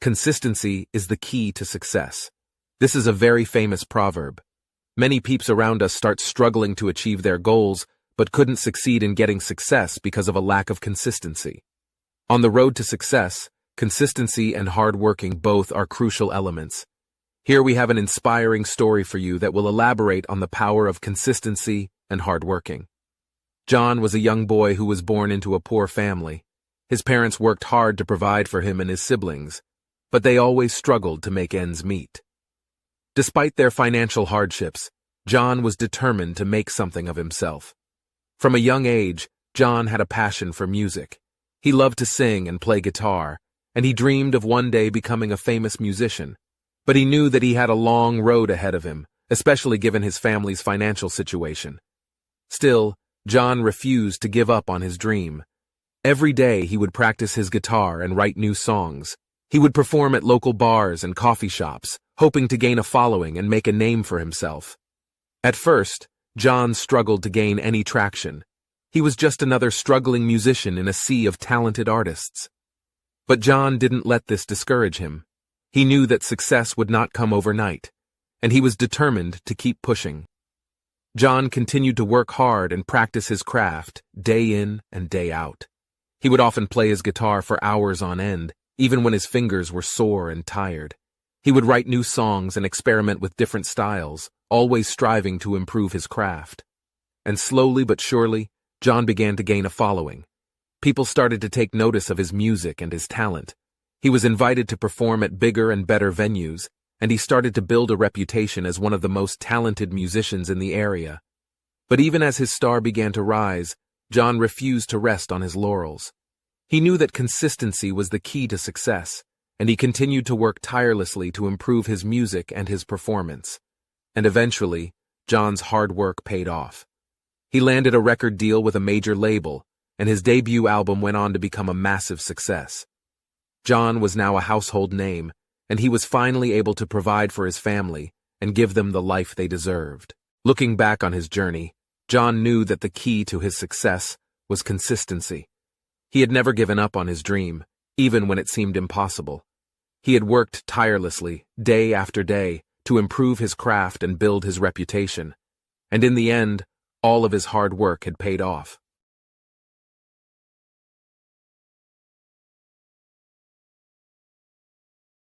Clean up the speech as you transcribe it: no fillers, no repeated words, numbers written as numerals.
Consistency is the key to success. This is a very famous proverb. Many peeps around us start struggling to achieve their goals, but couldn't succeed in getting success because of a lack of consistency. On the road to success, consistency and hard working both are crucial elements. Here we have an inspiring story for you that will elaborate on the power of consistency and hard working. John was a young boy who was born into a poor family. His parents worked hard to provide for him and his siblings, but they always struggled to make ends meet. Despite their financial hardships, John was determined to make something of himself. From a young age, John had a passion for music. He loved to sing and play guitar, and he dreamed of one day becoming a famous musician. But he knew that he had a long road ahead of him, especially given his family's financial situation. Still, John refused to give up on his dream. Every day he would practice his guitar and write new songs. He would perform at local bars and coffee shops, hoping to gain a following and make a name for himself. At first, John struggled to gain any traction. He was just another struggling musician in a sea of talented artists. But John didn't let this discourage him. He knew that success would not come overnight, and he was determined to keep pushing. John continued to work hard and practice his craft, day in and day out. He would often play his guitar for hours on end, even when his fingers were sore and tired. He would write new songs and experiment with different styles, always striving to improve his craft. And slowly but surely, John began to gain a following. People started to take notice of his music and his talent. He was invited to perform at bigger and better venues, and he started to build a reputation as one of the most talented musicians in the area. But even as his star began to rise, John refused to rest on his laurels. He knew that consistency was the key to success, and he continued to work tirelessly to improve his music and his performance. And eventually, John's hard work paid off. He landed a record deal with a major label, and his debut album went on to become a massive success. John was now a household name, and he was finally able to provide for his family and give them the life they deserved. Looking back on his journey, John knew that the key to his success was consistency. He had never given up on his dream, even when it seemed impossible. He had worked tirelessly, day after day, to improve his craft and build his reputation. And in the end, all of his hard work had paid off.